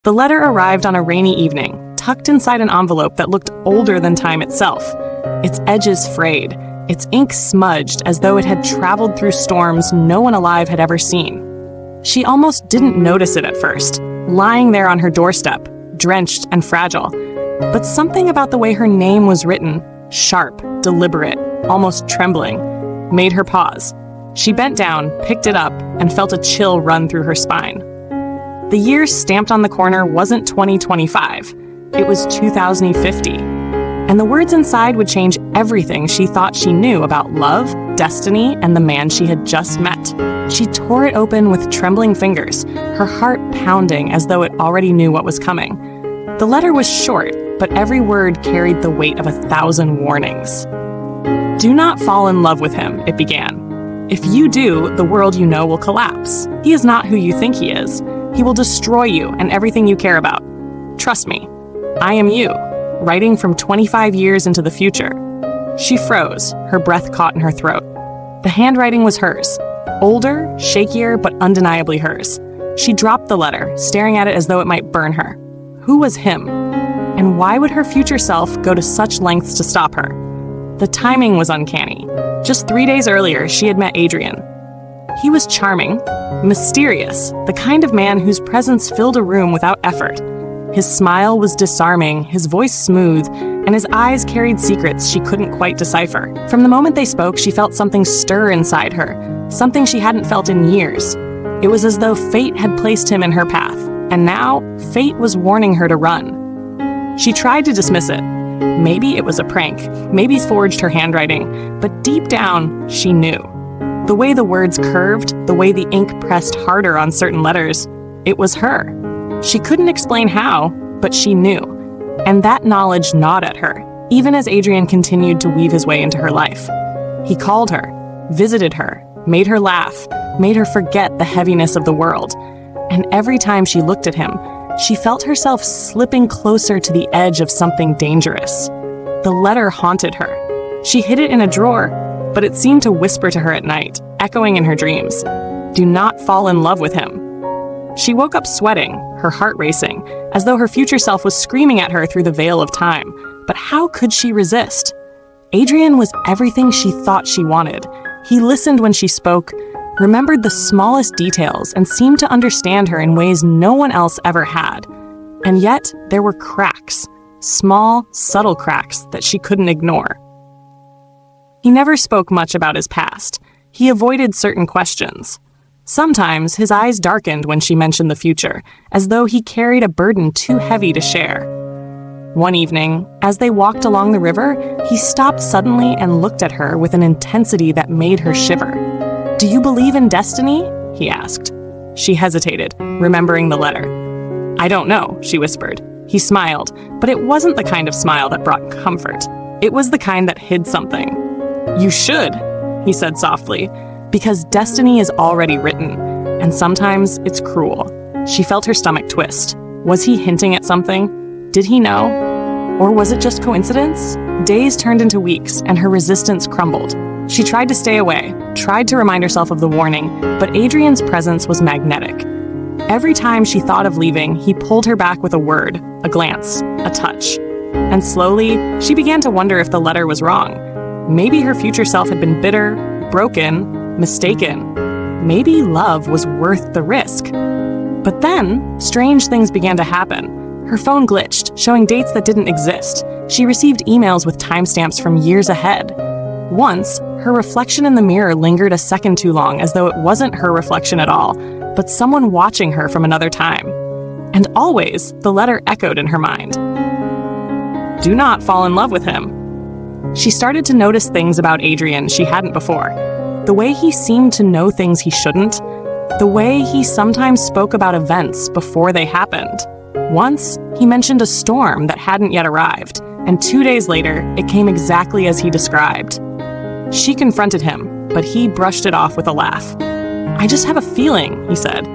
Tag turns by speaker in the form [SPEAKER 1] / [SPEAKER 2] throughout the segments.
[SPEAKER 1] The letter arrived on a rainy evening, tucked inside an envelope that looked older than time itself. Its edges frayed, its ink smudged as though it had traveled through storms no one alive had ever seen. She almost didn't notice it at first, lying there on her doorstep, drenched and fragile. But something about the way her name was written, sharp, deliberate, almost trembling, made her pause. She bent down, picked it up, and felt a chill run through her spine. The year stamped on the corner wasn't 2025, it was 2050. And the words inside would change everything she thought she knew about love, destiny, and the man she had just met. She tore it open with trembling fingers, her heart pounding as though it already knew what was coming. The letter was short, but every word carried the weight of 1,000 warnings. "Do not fall in love with him," it began. "If you do, the world you know will collapse. He is not who you think he is. He will destroy you and everything you care about. Trust me, I am you, writing from 25 years into the future." She froze, her breath caught in her throat. The handwriting was hers, older, shakier, but undeniably hers. She dropped the letter, staring at it as though it might burn her. Who was him? And why would her future self go to such lengths to stop her? The timing was uncanny. Just 3 days earlier, she had met Adrian. He was charming, mysterious, the kind of man whose presence filled a room without effort. His smile was disarming, his voice smooth, and his eyes carried secrets she couldn't quite decipher. From the moment they spoke, she felt something stir inside her, something she hadn't felt in years. It was as though fate had placed him in her path, and now fate was warning her to run. She tried to dismiss it. Maybe it was a prank, maybe forged her handwriting, but deep down, she knew. The way the words curved, the way the ink pressed harder on certain letters, it was her. She couldn't explain how, but she knew. And that knowledge gnawed at her, even as Adrian continued to weave his way into her life. He called her, visited her, made her laugh, made her forget the heaviness of the world. And every time she looked at him, she felt herself slipping closer to the edge of something dangerous. The letter haunted her. She hid it in a drawer, but it seemed to whisper to her at night, echoing in her dreams. "Do not fall in love with him." She woke up sweating, her heart racing, as though her future self was screaming at her through the veil of time. But how could she resist? Adrian was everything she thought she wanted. He listened when she spoke, remembered the smallest details, and seemed to understand her in ways no one else ever had. And yet, there were cracks, small, subtle cracks that she couldn't ignore. He never spoke much about his past. He avoided certain questions. Sometimes his eyes darkened when she mentioned the future, as though he carried a burden too heavy to share. One evening, as they walked along the river, he stopped suddenly and looked at her with an intensity that made her shiver. "Do you believe in destiny?" he asked. She hesitated, remembering the letter. "I don't know," she whispered. He smiled, but it wasn't the kind of smile that brought comfort. It was the kind that hid something. "You should," he said softly, "because destiny is already written, and sometimes it's cruel." She felt her stomach twist. Was he hinting at something? Did he know? Or was it just coincidence? Days turned into weeks, and her resistance crumbled. She tried to stay away, tried to remind herself of the warning, but Adrian's presence was magnetic. Every time she thought of leaving, he pulled her back with a word, a glance, a touch. And slowly, she began to wonder if the letter was wrong. Maybe her future self had been bitter, broken, mistaken. Maybe love was worth the risk. But then, strange things began to happen. Her phone glitched, showing dates that didn't exist. She received emails with timestamps from years ahead. Once, her reflection in the mirror lingered a second too long, as though it wasn't her reflection at all, but someone watching her from another time. And always, the letter echoed in her mind. "Do not fall in love with him." She started to notice things about Adrian she hadn't before. The way he seemed to know things he shouldn't. The way he sometimes spoke about events before they happened. Once, he mentioned a storm that hadn't yet arrived, and 2 days later, it came exactly as he described. She confronted him, but he brushed it off with a laugh. "I just have a feeling," he said.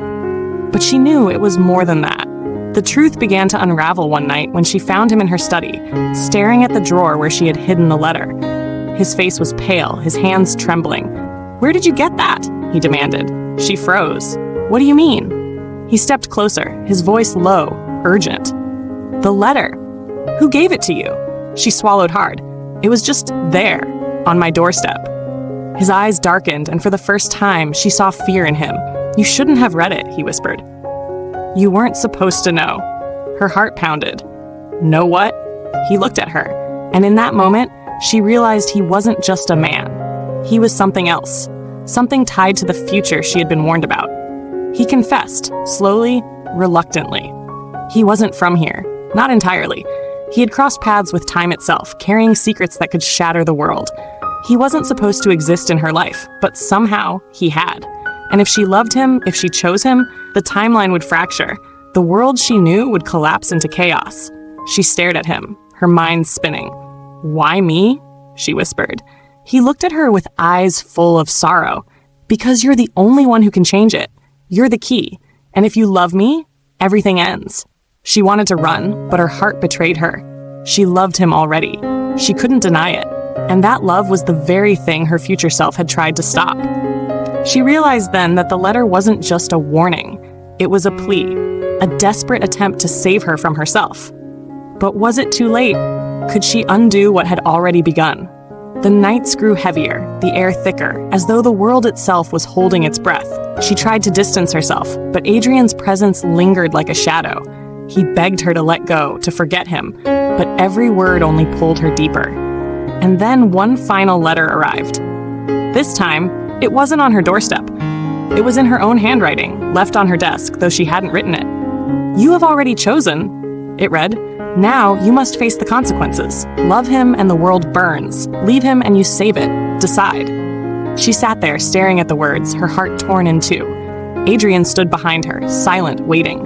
[SPEAKER 1] But she knew it was more than that. The truth began to unravel one night when she found him in her study, staring at the drawer where she had hidden the letter. His face was pale, his hands trembling. "Where did you get that?" he demanded. She froze. "What do you mean?" He stepped closer, his voice low, urgent. The letter. Who gave it to you? She swallowed hard. It was just there, on my doorstep. His eyes darkened, and for the first time, she saw fear in him. You shouldn't have read it, he whispered. You weren't supposed to know. Her heart pounded. Know what? He looked at her, and in that moment, she realized he wasn't just a man. He was something else, something tied to the future she had been warned about. He confessed, slowly, reluctantly. He wasn't from here, not entirely. He had crossed paths with time itself, carrying secrets that could shatter the world. He wasn't supposed to exist in her life, but somehow he had. And if she loved him, if she chose him, the timeline would fracture. The world she knew would collapse into chaos. She stared at him, her mind spinning. Why me? She whispered. He looked at her with eyes full of sorrow. Because you're the only one who can change it. You're the key. And if you love me, everything ends. She wanted to run, but her heart betrayed her. She loved him already. She couldn't deny it. And that love was the very thing her future self had tried to stop. She realized then that the letter wasn't just a warning. It was a plea, a desperate attempt to save her from herself. But was it too late? Could she undo what had already begun? The nights grew heavier, the air thicker, as though the world itself was holding its breath. She tried to distance herself, but Adrian's presence lingered like a shadow. He begged her to let go, to forget him, but every word only pulled her deeper. And then one final letter arrived. This time, it wasn't on her doorstep. It was in her own handwriting, left on her desk, though she hadn't written it. You have already chosen, it read. Now you must face the consequences. Love him and the world burns. Leave him and you save it. Decide. She sat there staring at the words, her heart torn in two. Adrian stood behind her, silent, waiting.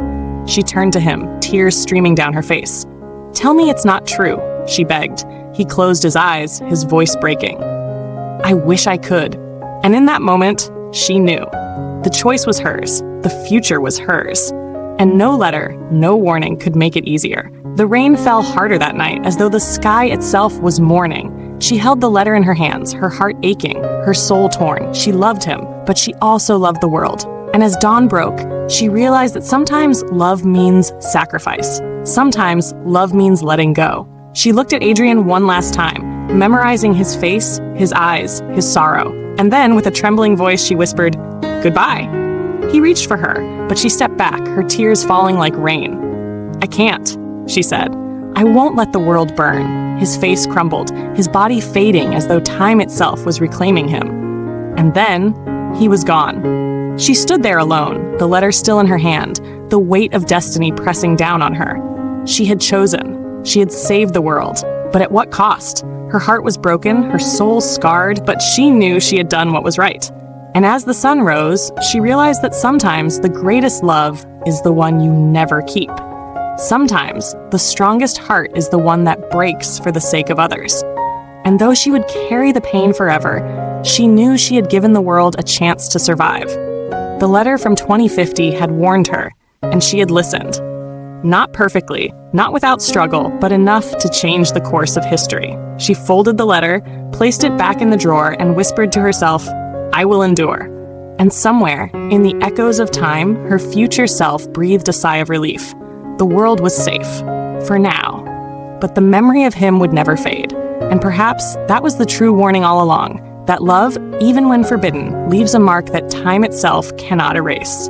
[SPEAKER 1] She turned to him, tears streaming down her face. Tell me it's not true, she begged. He closed his eyes, his voice breaking. I wish I could. And in that moment, she knew. The choice was hers. The future was hers. And no letter, no warning could make it easier. The rain fell harder that night, as though the sky itself was mourning. She held the letter in her hands, her heart aching, her soul torn. She loved him, but she also loved the world. And as dawn broke, she realized that sometimes love means sacrifice. Sometimes love means letting go. She looked at Adrian one last time, memorizing his face, his eyes, his sorrow. And then, with a trembling voice, she whispered, "Goodbye." He reached for her, but she stepped back, her tears falling like rain. I can't, she said. I won't let the world burn. His face crumbled, his body fading as though time itself was reclaiming him. And then, he was gone. She stood there alone, the letter still in her hand, the weight of destiny pressing down on her. She had chosen. She had saved the world. But at what cost? Her heart was broken, her soul scarred, but she knew she had done what was right. And as the sun rose, she realized that sometimes the greatest love is the one you never keep. Sometimes the strongest heart is the one that breaks for the sake of others. And though she would carry the pain forever, she knew she had given the world a chance to survive. The letter from 2050 had warned her, and she had listened. Not perfectly, not without struggle, but enough to change the course of history. She folded the letter, placed it back in the drawer, and whispered to herself, I will endure. And somewhere, in the echoes of time, her future self breathed a sigh of relief. The world was safe. For now. But the memory of him would never fade. And perhaps that was the true warning all along, that love, even when forbidden, leaves a mark that time itself cannot erase.